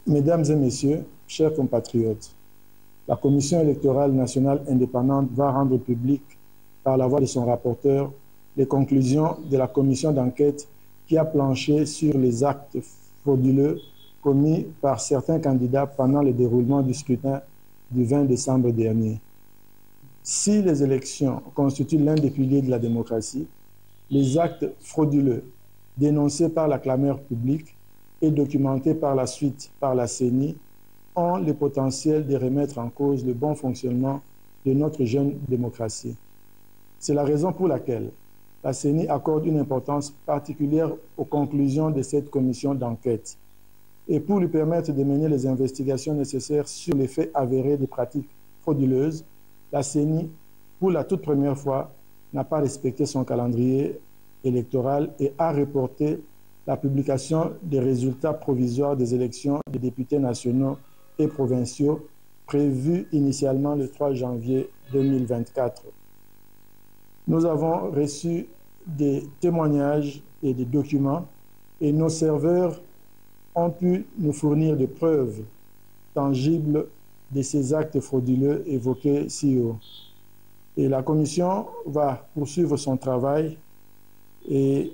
Mesdames et messieurs, chers compatriotes, la Commission électorale nationale indépendante va rendre public, par la voix de son rapporteur, les conclusions de la commission d'enquête qui a planché sur les actes frauduleux commis par certains candidats pendant le déroulement du scrutin du 20 décembre dernier. Si les élections constituent l'un des piliers de la démocratie, les actes frauduleux dénoncés par la clameur publique et documentés par la suite par la CENI ont le potentiel de remettre en cause le bon fonctionnement de notre jeune démocratie. C'est la raison pour laquelle la CENI accorde une importance particulière aux conclusions de cette commission d'enquête. Et pour lui permettre de mener les investigations nécessaires sur les faits avérés des pratiques frauduleuses, la CENI, pour la toute première fois, n'a pas respecté son calendrier électoral et a reporté la publication des résultats provisoires des élections des députés nationaux et provinciaux prévus initialement le 3 janvier 2024. Nous avons reçu des témoignages et des documents et nos serveurs ont pu nous fournir des preuves tangibles de ces actes frauduleux évoqués si haut. Et la commission va poursuivre son travail et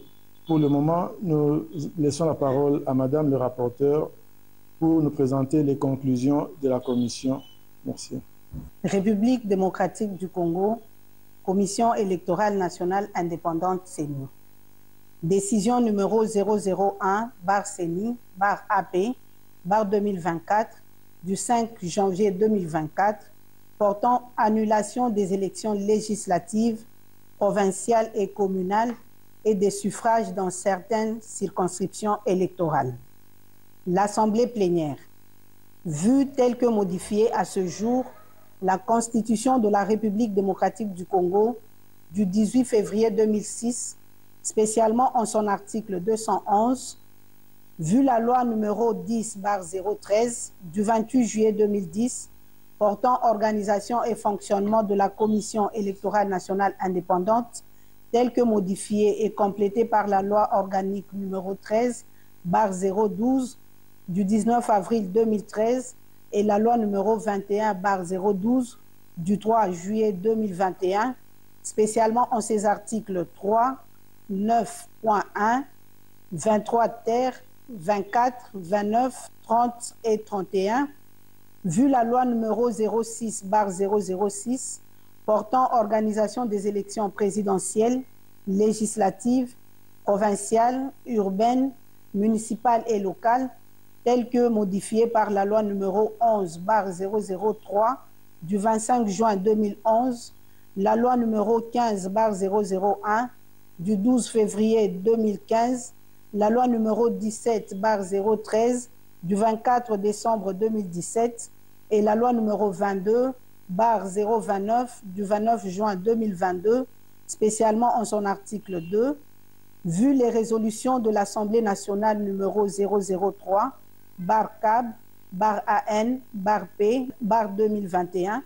pour le moment, nous laissons la parole à Madame le rapporteur pour nous présenter les conclusions de la commission. Merci. République démocratique du Congo, Commission électorale nationale indépendante CENI. Décision numéro 001/CENI/AP/2024 du 5 janvier 2024 portant annulation des élections législatives, provinciales et communales et des suffrages dans certaines circonscriptions électorales. L'Assemblée plénière, vue telle que modifiée à ce jour, la Constitution de la République démocratique du Congo du 18 février 2006, spécialement en son article 211, vu la loi numéro 10/013 du 28 juillet 2010 portant organisation et fonctionnement de la Commission électorale nationale indépendante, telle que modifiée et complétée par la loi organique numéro 13/012 du 19 avril 2013 et la loi numéro 21/012 du 3 juillet 2021, spécialement en ses articles 3, 9.1, 23 ter, 24, 29, 30 et 31, vu la loi numéro 06/006 portant organisation des élections présidentielles, législatives, provinciales, urbaines, municipales et locales, telle que modifiée par la loi numéro 11/003 du 25 juin 2011, la loi numéro 15/001 du 12 février 2015, la loi numéro 17/013 du 24 décembre 2017 et la loi numéro 22/029 du 29 juin 2022, spécialement en son article 2, vu les résolutions de l'Assemblée nationale numéro 003/CAB/AN/P/2021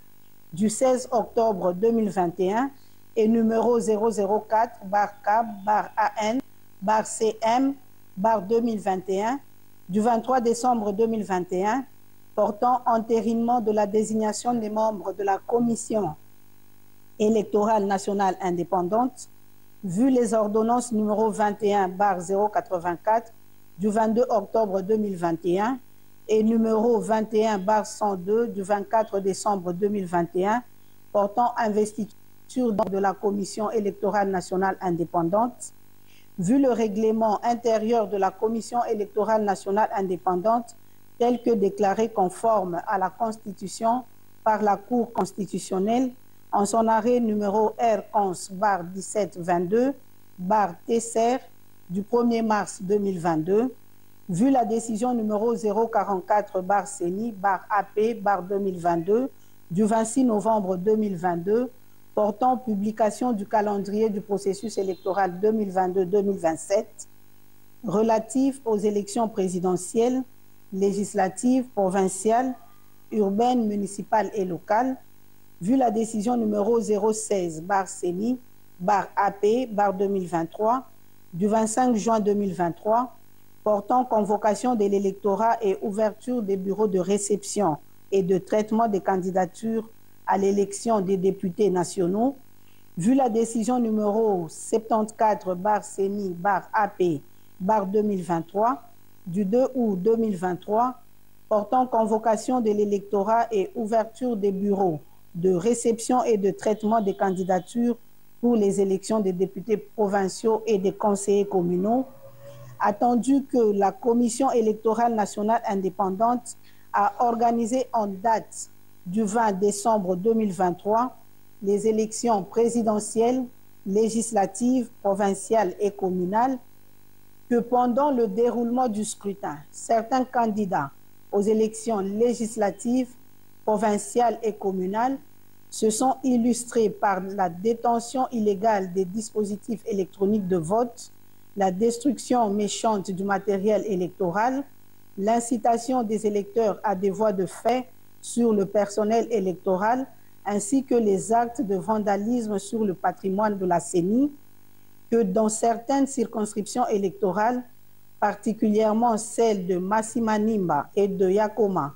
du 16 octobre 2021 et numéro 004/CAB/AN/CM/2021 du 23 décembre 2021 portant entérinement de la désignation des membres de la Commission électorale nationale indépendante, vu les ordonnances numéro 21/084 du 22 octobre 2021 et numéro 21/102 du 24 décembre 2021 portant investiture de la Commission électorale nationale indépendante, vu le règlement intérieur de la Commission électorale nationale indépendante tel que déclaré conforme à la Constitution par la Cour constitutionnelle en son arrêt numéro R11/1722/TCR du 1er mars 2022, vu la décision numéro 044/CENI/AP/2022 du 26 novembre 2022 portant publication du calendrier du processus électoral 2022-2027 relatif aux élections présidentielles, législatives, provinciales, urbaines, municipales et locales, vu la décision numéro 016/CENI/AP/2023 du 25 juin 2023 portant convocation de l'électorat et ouverture des bureaux de réception et de traitement des candidatures à l'élection des députés nationaux, vu la décision numéro 74/CENI/AP/2023 du 2 août 2023 portant convocation de l'électorat et ouverture des bureaux de réception et de traitement des candidatures pour les élections des députés provinciaux et des conseillers communaux, attendu que la Commission électorale nationale indépendante a organisé en date du 20 décembre 2023 les élections présidentielles, législatives, provinciales et communales, que pendant le déroulement du scrutin, certains candidats aux élections législatives, provinciales et communales se sont illustrés par la détention illégale des dispositifs électroniques de vote, la destruction méchante du matériel électoral, l'incitation des électeurs à des voies de fait sur le personnel électoral, ainsi que les actes de vandalisme sur le patrimoine de la CENI, que dans certaines circonscriptions électorales, particulièrement celles de Massimanimba et de Yakoma,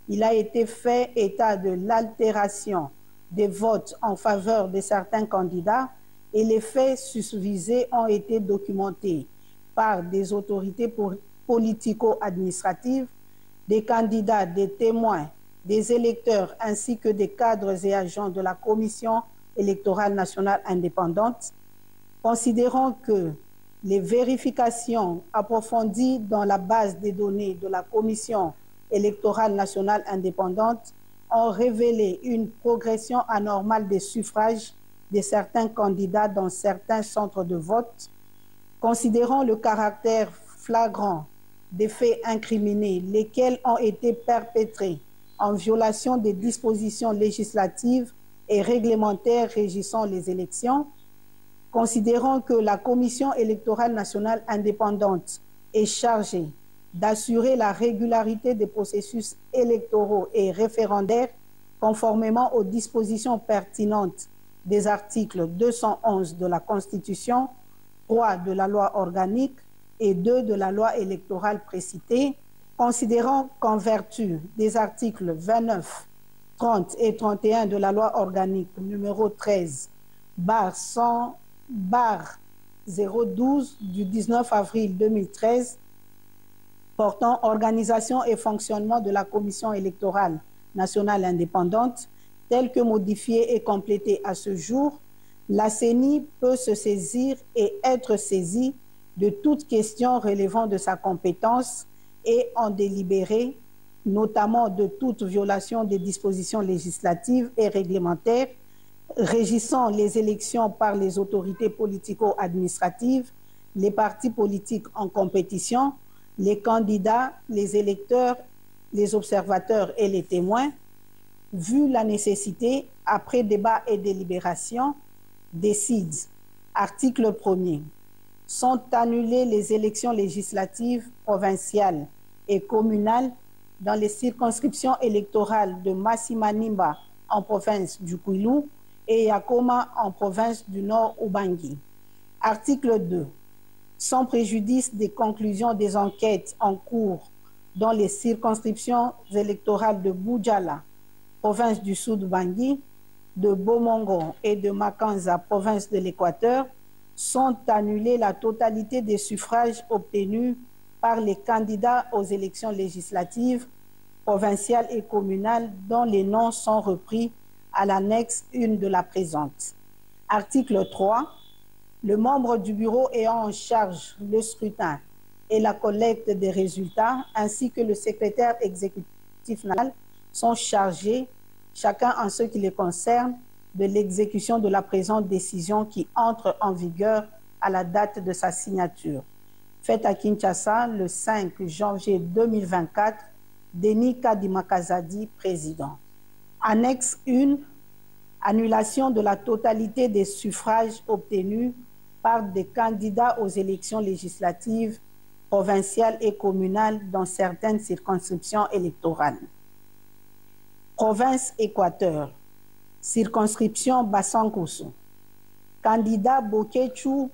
il a été fait état de l'altération des votes en faveur de certains candidats et les faits susvisés ont été documentés par des autorités politico-administratives, des candidats, des témoins, des électeurs ainsi que des cadres et agents de la Commission électorale nationale indépendante, considérant que les vérifications approfondies dans la base des données de la Commission électorale nationale indépendante ont révélé une progression anormale des suffrages de certains candidats dans certains centres de vote, considérant le caractère flagrant des faits incriminés, lesquels ont été perpétrés en violation des dispositions législatives et réglementaires régissant les élections, considérant que la Commission électorale nationale indépendante est chargée d'assurer la régularité des processus électoraux et référendaires conformément aux dispositions pertinentes des articles 211 de la Constitution, 3 de la loi organique et 2 de la loi électorale précitée, considérant qu'en vertu des articles 29, 30 et 31 de la loi organique numéro 13/100/012 du 19 avril 2013 portant organisation et fonctionnement de la Commission électorale nationale indépendante, telle que modifiée et complétée à ce jour, la CENI peut se saisir et être saisie de toute question relevant de sa compétence et en délibérer, notamment de toute violation des dispositions législatives et réglementaires régissant les élections par les autorités politico-administratives, les partis politiques en compétition, les candidats, les électeurs, les observateurs et les témoins, vu la nécessité, après débat et délibération, décide, article 1er, sont annulées les élections législatives, provinciales et communales dans les circonscriptions électorales de Massimanimba en province du Kwilu et Yakoma en province du Nord Ubangi. Article 2. Sans préjudice des conclusions des enquêtes en cours dans les circonscriptions électorales de Boudjala, province du Sud Ubangi, de Bomongo et de Makanza, province de l'Équateur, sont annulés la totalité des suffrages obtenus par les candidats aux élections législatives, provinciales et communales dont les noms sont repris à l'annexe 1 de la présente. Article 3. Le membre du bureau ayant en charge le scrutin et la collecte des résultats, ainsi que le secrétaire exécutif national, sont chargés, chacun en ce qui les concerne, de l'exécution de la présente décision qui entre en vigueur à la date de sa signature. Faite à Kinshasa le 5 janvier 2024, Denis Kadimakazadi, président. Annexe 1. Annulation de la totalité des suffrages obtenus par des candidats aux élections législatives, provinciales et communales dans certaines circonscriptions électorales. Province Équateur. Circonscription Bassankosso. Candidat Bokechu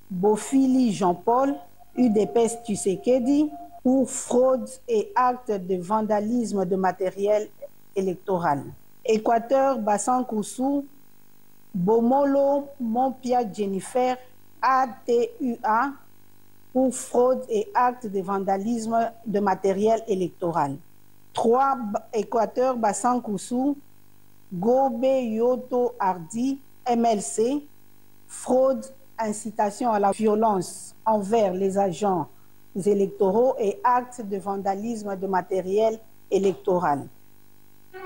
Bofili Jean-Paul, UDPS Tshisekedi pour fraude et actes de vandalisme de matériel électoral. Équateur Bassan-Koussou, Bomolo Mompia Jennifer, ATUA pour fraude et actes de vandalisme de matériel électoral. 3. Équateur Bassan-Koussou, Gobe Yoto Hardy, MLC, fraude, incitation à la violence envers les agents électoraux et actes de vandalisme de matériel électoral.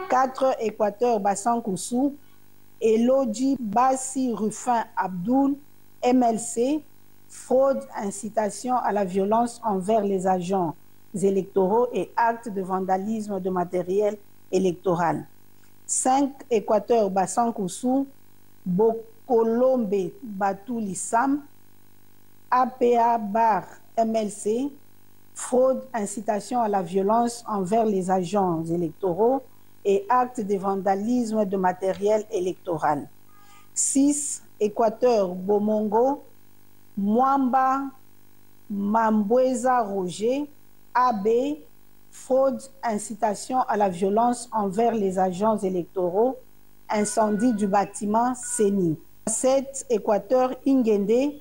4. Équateur Bassan-Koussou, Elodji Bassi Rufin Abdoul, MLC, fraude, incitation à la violence envers les agents électoraux et actes de vandalisme de matériel électoral. 5. Équateur Bassan-Koussou, Bokolombe Batouli-Sam, APA Bar MLC, fraude, incitation à la violence envers les agents électoraux et actes de vandalisme de matériel électoral. 6. Équateur Bomongo, Mwamba Mambweza Roger, AB, fraude, incitation à la violence envers les agents électoraux, incendie du bâtiment CENI. 7. Équateur Ingende,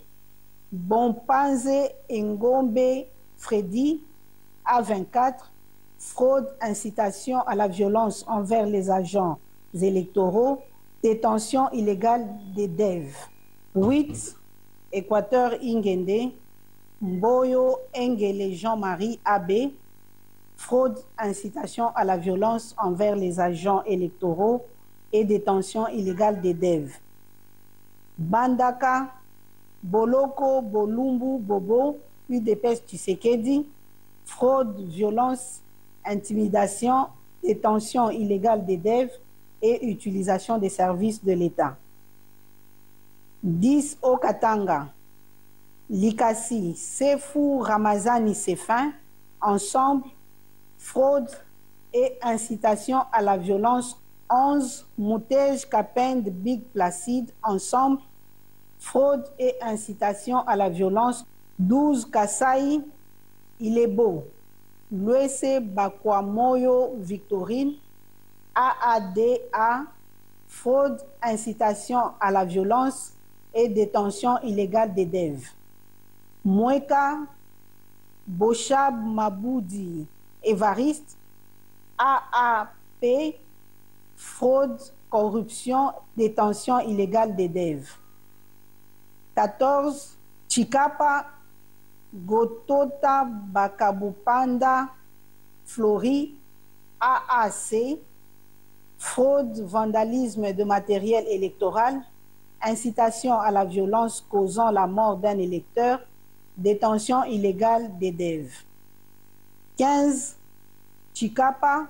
Bompanze Ngombe Freddy, A24, fraude, incitation à la violence envers les agents électoraux, détention illégale des DEV. 8. Équateur Ingende, Mboyo Engele Jean-Marie AB, fraude, incitation à la violence envers les agents électoraux et détention illégale des DEV. Bandaka, Boloko Bolumbu Bobo, UDPS Tshisekedi, fraude, violence, intimidation, détention illégale des DEV et utilisation des services de l'État. 10. Okatanga, Likasi, Sefou Ramazani Sefin, ensemble, fraude et incitation à la violence. 11. Moutej Kapend Big Placide, ensemble, fraude et incitation à la violence. 12. Kasai Ilebo, Luese Bakwamoyo Victorine, AADA, fraude, incitation à la violence et détention illégale des DEV. Mweka Boshab Maboudi Évariste, AAP, fraude, corruption, détention illégale des DEV. 14. Chikapa Gotota Bakabupanda Flori, AAC, fraude, vandalisme de matériel électoral, incitation à la violence causant la mort d'un électeur, détention illégale des DEV. 15. Chikapa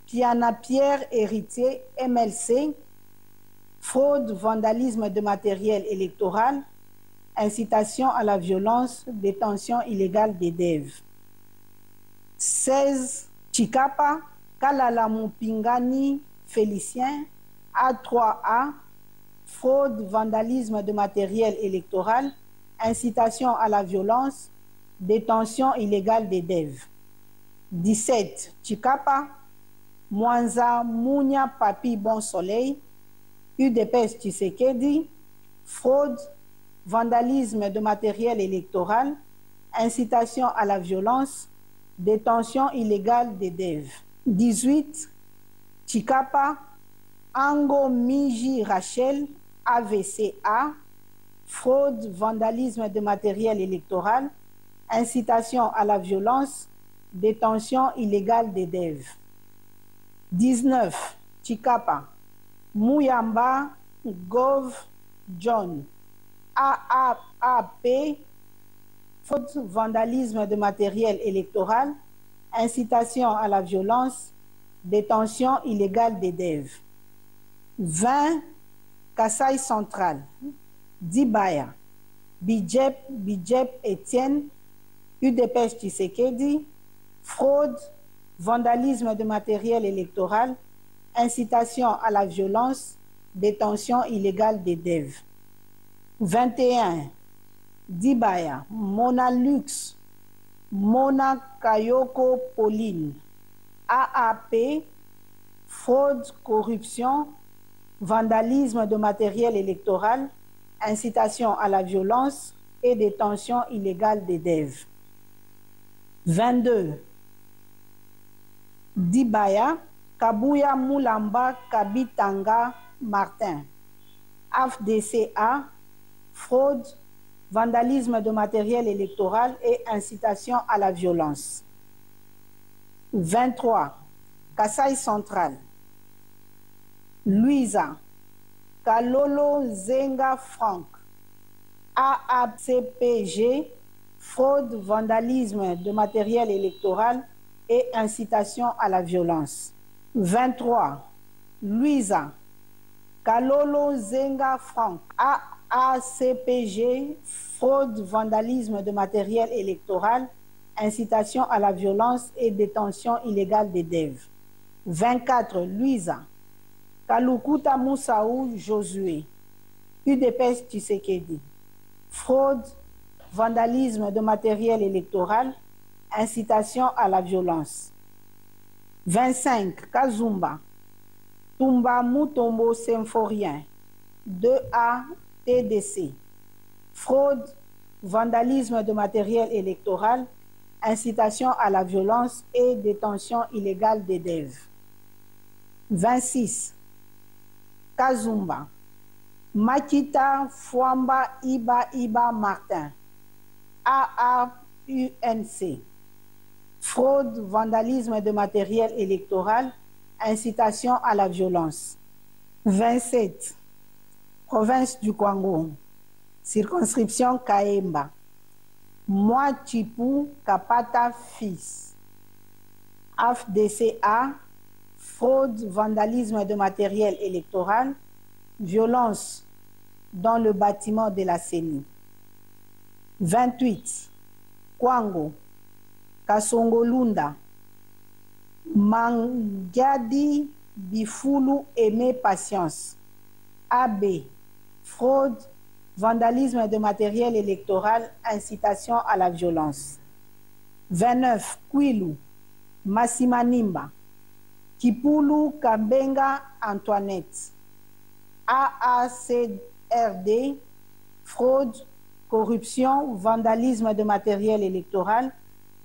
Piana Pierre Héritier, MLC, fraude, vandalisme de matériel électoral, incitation à la violence, détention illégale des DEV. 16. Chikapa Kalala Mupingani Félicien, A3A, fraude, vandalisme de matériel électoral, incitation à la violence, détention illégale des DEV. 17. Chikapa Mwanza Mounia Papi Bon Soleil, UDPS Tshisekedi, fraude, vandalisme de matériel électoral, incitation à la violence, détention illégale des DEV. 18. Chikapa Ango Miji Rachel, AVCA, fraude, vandalisme de matériel électoral, incitation à la violence, détention illégale des DEV. 19. Chikapa Mouyamba Gov John, AAP, fraude, vandalisme de matériel électoral, incitation à la violence, détention illégale des DEV. 20. Kasaï Central, Dibaya, Bidjep Etienne, UDPS Tshisekedi, fraude, vandalisme de matériel électoral, incitation à la violence, détention illégale des DEV. 21. Dibaya, Mona Lux, Mona Kayoko Pauline, AAP, fraude, corruption, vandalisme de matériel électoral, incitation à la violence et détention illégale des DEV. 22. Dibaya, Kabuya Moulamba Kabitanga Martin, AFDCA, fraude, vandalisme de matériel électoral et incitation à la violence. 23. Kasaï Central, Louisa, Kalolo Zenga Franck, AACPG, fraude, vandalisme de matériel électoral et incitation à la violence. 23. Louisa, Kalolo Zenga Franck, AACPG, fraude, vandalisme de matériel électoral, incitation à la violence et détention illégale des DEV. 24. Louisa, Kalukuta Moussaou Josué, UDPS Tshisekedi, fraude, vandalisme de matériel électoral, incitation à la violence. 25. Kazumba, Tumba Mutombo Symphorien, 2A TDC, fraude, vandalisme de matériel électoral, incitation à la violence et détention illégale des DEV. 26. Kazumba, Makita Fwamba Iba Martin, AAUNC, fraude, vandalisme de matériel électoral, incitation à la violence. 27. Province du Kwango, circonscription Kaemba, Moi Chipou Kapata Fils, AFDCA, fraude, vandalisme de matériel électoral, violence dans le bâtiment de la CENI. 28. Kwango, Kasongolunda, Mangiadi Bifulu Aimé Patience, AB, fraude, vandalisme de matériel électoral, incitation à la violence. 29. Kwilu, Massimanimba, Kipulu Kambenga Antoinette, AACRD, fraude, corruption, vandalisme de matériel électoral,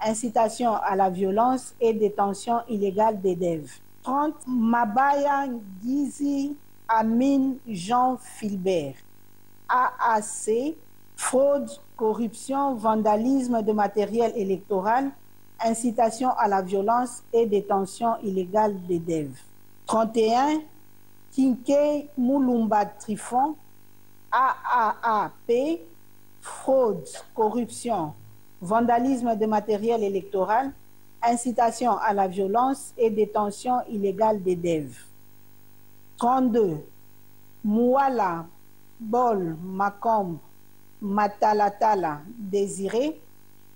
incitation à la violence et détention illégale des DEV. 30. Mabaya Gizi Amin Jean Filbert, AAC, fraude, corruption, vandalisme de matériel électoral, incitation à la violence et détention illégale des DEV. 31. Kinke Moulumba Trifon, AAAP, fraude, corruption, vandalisme de matériel électoral, incitation à la violence et détention illégale des DEV. 32. Mouala Bol Makombe Matalatala Désiré,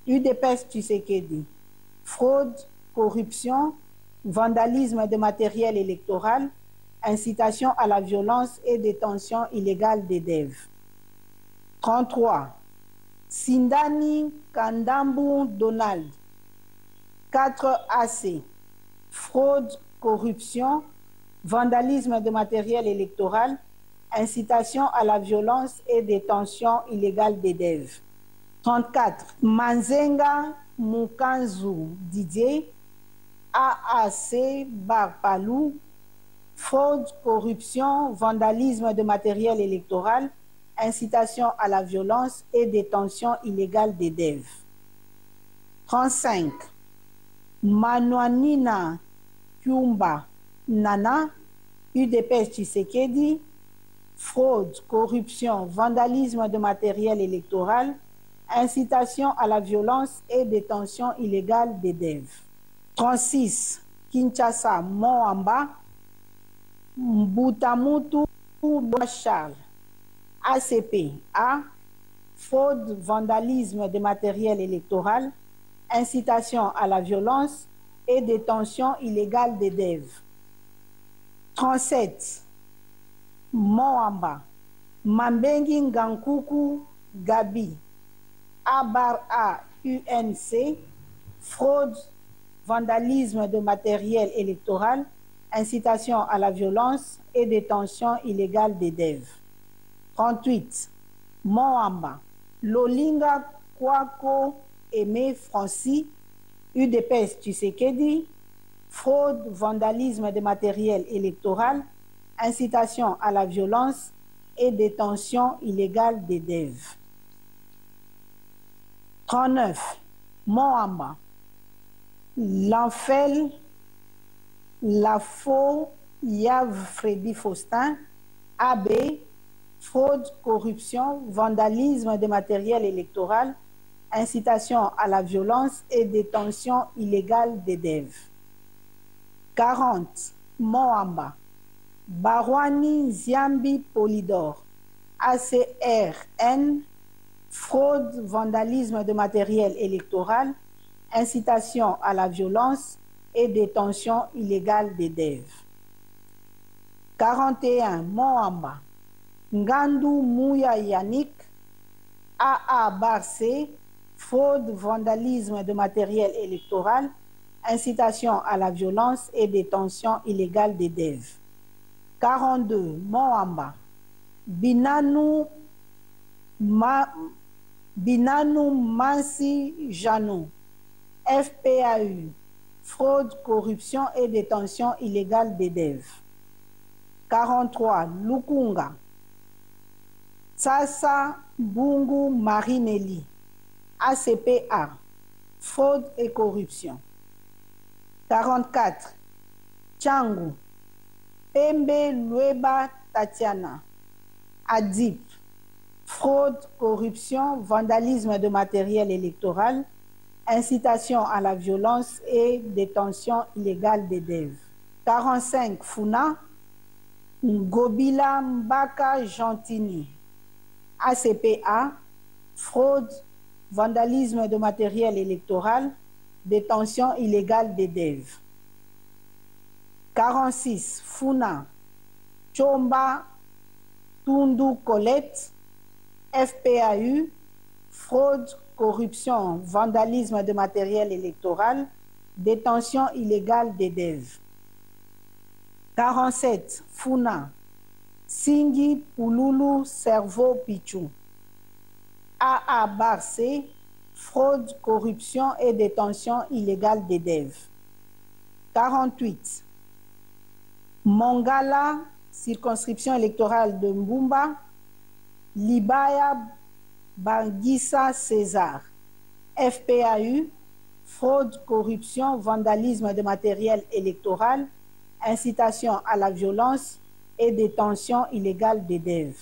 UDPS Tshisekedi, fraude, corruption, vandalisme de matériel électoral, incitation à la violence et détention illégale des DEV. 33. Sindani Kandambu Donald, 4AC, fraude, corruption, vandalisme de matériel électoral, incitation à la violence et détention illégale des DEV. 34. Manzenga Mukanzu Didier, AAC Barpalou, fraude, corruption, vandalisme de matériel électoral, incitation à la violence et détention illégale des DEV. 35. Manouanina Kyumba Nana, UDPS Tshisekedi, fraude, corruption, vandalisme de matériel électoral, incitation à la violence et détention illégale des DEV. 36. Kinshasa Moamba, Mbutamutu Charles, ACP A, fraude, vandalisme de matériel électoral, incitation à la violence et détention illégale des DEV. 37. Moamba, Mambengi Ngankuku Gabi, A UNC, fraude, vandalisme de matériel électoral, incitation à la violence et détention illégale des DEV. 38. Moamba, Lolinga Kwako Aimé Francis, UDPS Tshisekedi, fraude, vandalisme de matériel électoral, incitation à la violence et détention illégale des DEV. 39. Moamba, L'Enfel, Lafo, Yav Freddy Faustin, AB, fraude, corruption, vandalisme de matériel électoral, incitation à la violence et détention illégale des DEV. 40. Moamba, Barwani Ziambi Polydor, ACRN, fraude, vandalisme de matériel électoral, incitation à la violence et détention illégale des DEV. 41. Moamba, Ngandou Mouya Yannick, AA Barcé, fraude, vandalisme de matériel électoral, incitation à la violence et détention illégale des DEV. 42. Moamba, Binanou Mansi Janou, FPAU, fraude, corruption et détention illégale des DEV. 43. Lukunga, Sasa Bungu Marinelli, ACPA, fraude et corruption. 44. Tchangu, Pembe Lueba Tatiana, ADIP, fraude, corruption, vandalisme de matériel électoral, incitation à la violence et détention illégale des DEV. 45. Funa, Ngobila Mbaka Gentini, ACPA, fraude, vandalisme de matériel électoral, détention illégale des DEV. 46. Funa, Chomba Tundu Colette, FPAU, fraude, corruption, vandalisme de matériel électoral, détention illégale des DEV. 47. Funa, Singi Pululu Cerveau Pichou, AA Barcé, fraude, corruption et détention illégale des DEV. 48. Mongala, circonscription électorale de Mbumba, Libaya Bangissa César, FPAU, fraude, corruption, vandalisme de matériel électoral, incitation à la violence et détention illégale des DEV.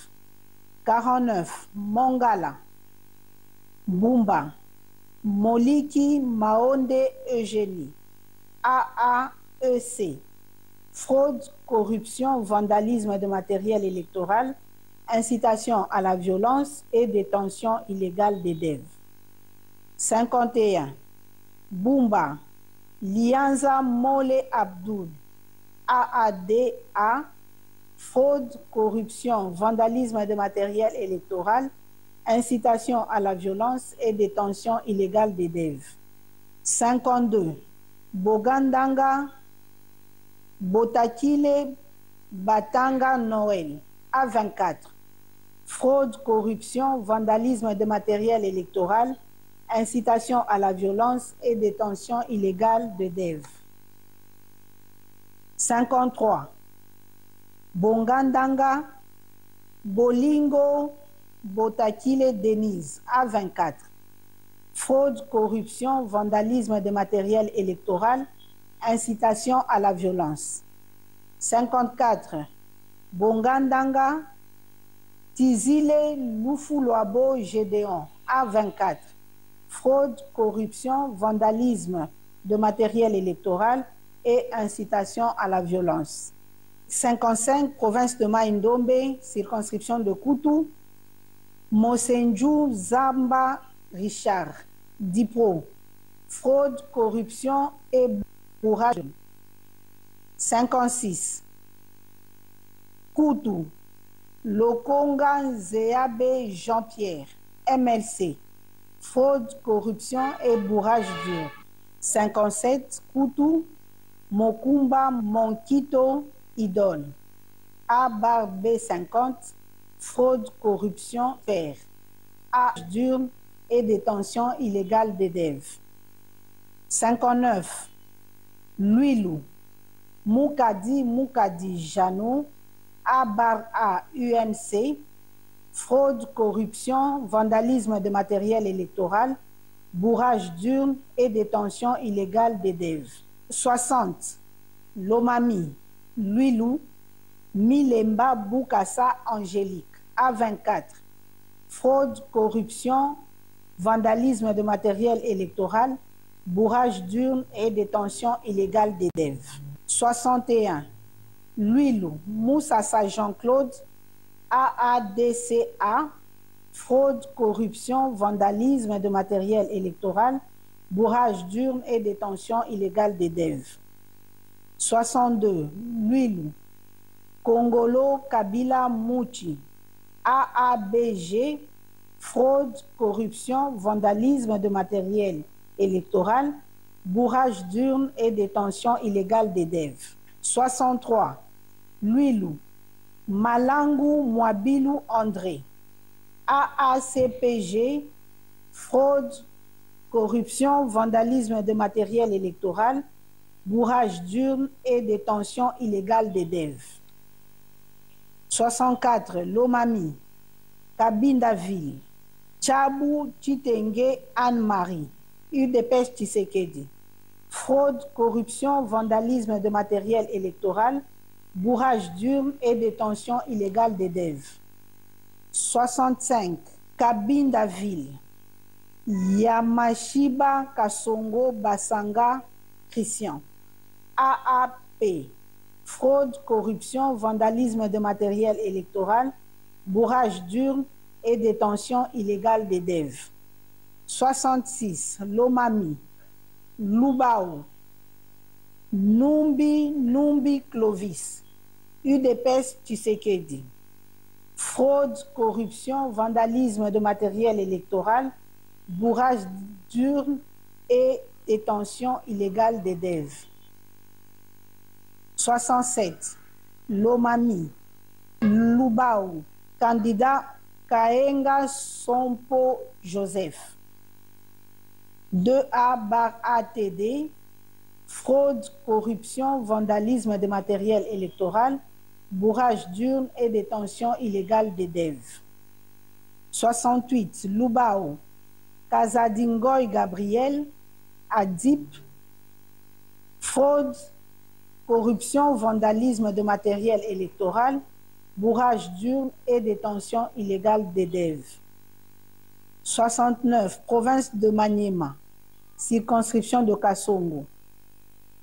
49. Mongala, Bumba, Moliki Maonde Eugénie, AAEC, fraude, corruption, vandalisme de matériel électoral, incitation à la violence et détention illégale des DEV. 51. Bumba, Lianza Mole Abdoul, AADA, fraude, corruption, vandalisme de matériel électoral, incitation à la violence et détention illégale des DEV. 52. Bogandanga, Botakile, Batanga Noël, A24, fraude, corruption, vandalisme de matériel électoral, incitation à la violence et détention illégale de DEV. 53. Bongandanga, Bolingo, Botakile Denise, A24, fraude, corruption, vandalisme de matériel électoral, incitation à la violence. 54. Bongandanga, Tizile Lufuloabo Gédéon, A24, fraude, corruption, vandalisme de matériel électoral et incitation à la violence. 55. Province de Maïndombe, circonscription de Koutou, Mosenju Zamba Richard, Dipro, fraude, corruption et bourrage. 56. Koutou, Lokonga Zéabe Jean-Pierre, MLC, fraude, corruption et bourrage dur. 57, Kutu, Mokumba, Monkito, idole. A/B50, fraude, corruption, fer. A dur et détention illégale des DEV. 59, Luilou, Moukadi Janou, A/A UNC, fraude, corruption, vandalisme de matériel électoral, bourrage d'urnes et détention illégale des DEV. 60, Lomami, Luilou, Milemba Boukassa Angélique, A24, fraude, corruption, vandalisme de matériel électoral, bourrage d'urnes et détention illégale des DEV. 61, Luilou, Moussassa Jean-Claude, AADCA, fraude, corruption, vandalisme de matériel électoral, bourrage d'urnes et détention illégale des DEV. 62, Luilou, Congolo Kabila Mouchi, AABG, fraude, corruption, vandalisme de matériel électoral, bourrage d'urnes et détention illégale des DEV. 63, Luilou, Malangu Mwabilou André, AACPG, fraude, corruption, vandalisme de matériel électoral, bourrage d'urnes et détention illégale des DEV. 64, Lomami, Kabindaville, Tchabou Chitenge Anne-Marie, UDPS Tshisekedi, fraude, corruption, vandalisme de matériel électoral, bourrage d'urnes et détention illégale des DEV. 65, Kabindaville, Yamashiba Kasongo Basanga Christian, AAP, fraude, corruption, vandalisme de matériel électoral, bourrage d'urnes et détention illégale des DEV. 66, Lomami, Lubao, Numbi Clovis, UDPS Tshisekedi, fraude, corruption, vandalisme de matériel électoral, bourrage d'urnes et détention illégale des DEV. 67, Lomami, Lubao, candidat Kaenga Sompo Joseph. 2A/ATD, fraude, corruption, vandalisme de matériel électoral, bourrage d'urnes et détention illégale des DEV. 68, Lubao, Kazadingoy Gabriel, ADIP, fraude, corruption, vandalisme de matériel électoral, bourrage d'urnes et détention illégale des DEV. 69, province de Maniema, circonscription de Kasongo.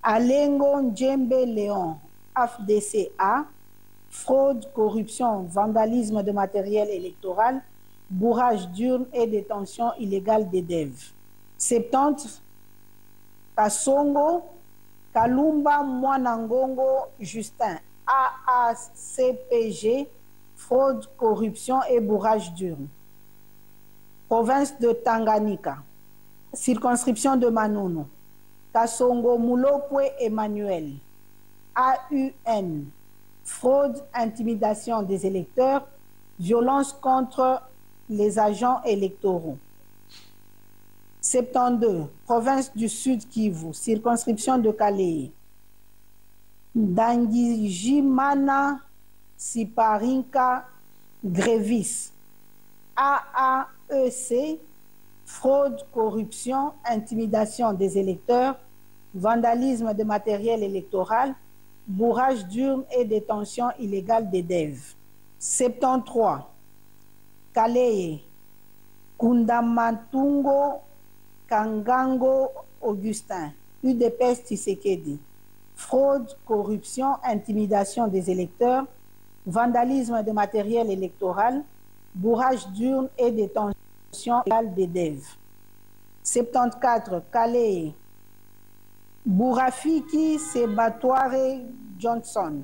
Alengo Ndjembe Léon, AFDCA, fraude, corruption, vandalisme de matériel électoral, bourrage d'urnes et détention illégale des DEV. 70, Kasongo, Kalumba Mwanangongo Justin, AACPG, fraude, corruption et bourrage d'urnes. Province de Tanganyika, circonscription de Manono, Kasongo Mulopwe Emmanuel, AUN, fraude, intimidation des électeurs, violence contre les agents électoraux. 72, province du Sud Kivu, circonscription de Kalei, Dangijimana Siparinka Grévis, AAEC, fraude, corruption, intimidation des électeurs, vandalisme de matériel électoral, bourrage d'urnes et détention illégale des DEV. 73, Kalei, Kundamatungo Kangango Augustin, UDPS Tshisekedi, fraude, corruption, intimidation des électeurs, vandalisme de matériel électoral, bourrage d'urnes et détention illégale des DEV. 74, Kalei, Bourafiki Sebatware Johnson,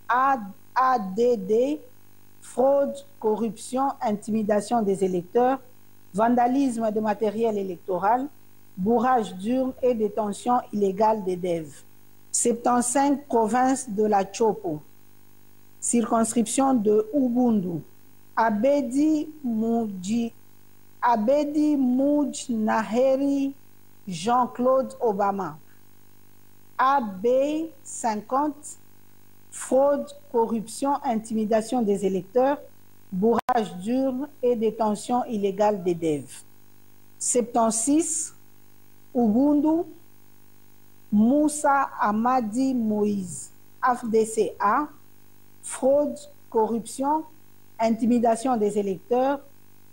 ADD, fraude, corruption, intimidation des électeurs, vandalisme de matériel électoral, bourrage d'urnes et détention illégale des DEV. 75 provinces de la Chopo, circonscription de Ubundu, Abedi Moujnaheri Jean-Claude Obama, AB 50, fraude, corruption, intimidation des électeurs, bourrage d'urnes et détention illégale des DEV. 76, Ubundu, Moussa Amadi Moïse, AFDCA, fraude, corruption, intimidation des électeurs,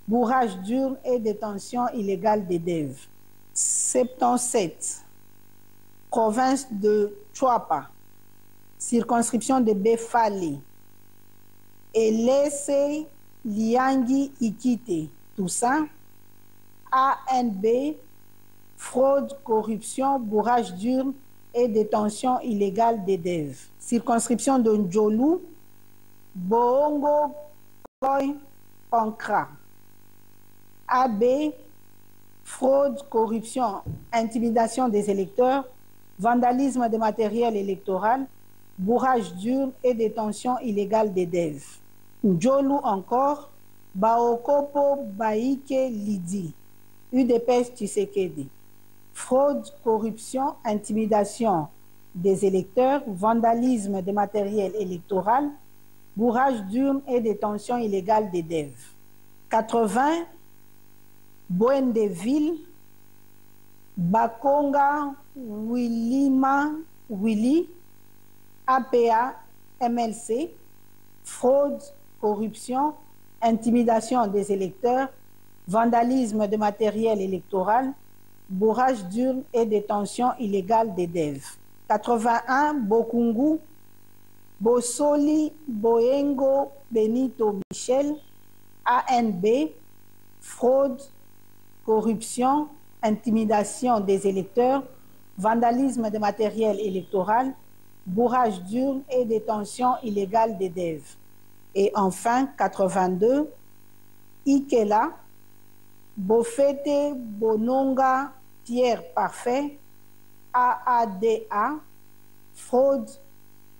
bourrage d'urnes et détention illégale des DEV. 77, province de Chouapa, circonscription de Befali, Elese Liangi Ikite, Toussaint, ANB, fraude, corruption, bourrage d'urnes et détention illégale des DEV. Circonscription de Ndjolu, Boongo Koy Pankra, AB, fraude, corruption, intimidation des électeurs, vandalisme de matériel électoral, bourrage d'urnes et détention illégale des DEV. Ndjolu encore, Baokopo Baïke Lidi, UDPS Tshisekedi, fraude, corruption, intimidation des électeurs, vandalisme de matériel électoral, bourrage d'urnes et détention illégale des DEV. 80, Boendeville, Bakonga Willima Willy, APA MLC, fraude, corruption, intimidation des électeurs, vandalisme de matériel électoral, bourrage d'urnes et détention illégale des DEV. 81, Bokungu, Bosoli Boengo Benito Michel, ANB, fraude, corruption, intimidation des électeurs, vandalisme de matériel électoral, bourrage d'urnes et détention illégale des DEV. Et enfin, 82, Ikela, Bofete Bononga Pierre Parfait, AADA, fraude,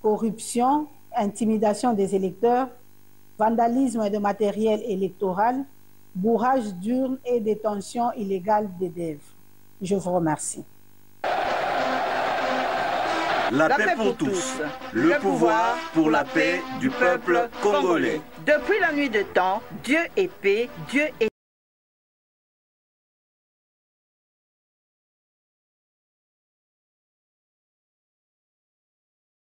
corruption, intimidation des électeurs, vandalisme de matériel électoral, bourrage d'urnes et détention illégale des DEV. Je vous remercie. La paix pour tous, le pouvoir pour la paix du peuple congolais. Depuis la nuit des temps, Dieu est paix, Dieu est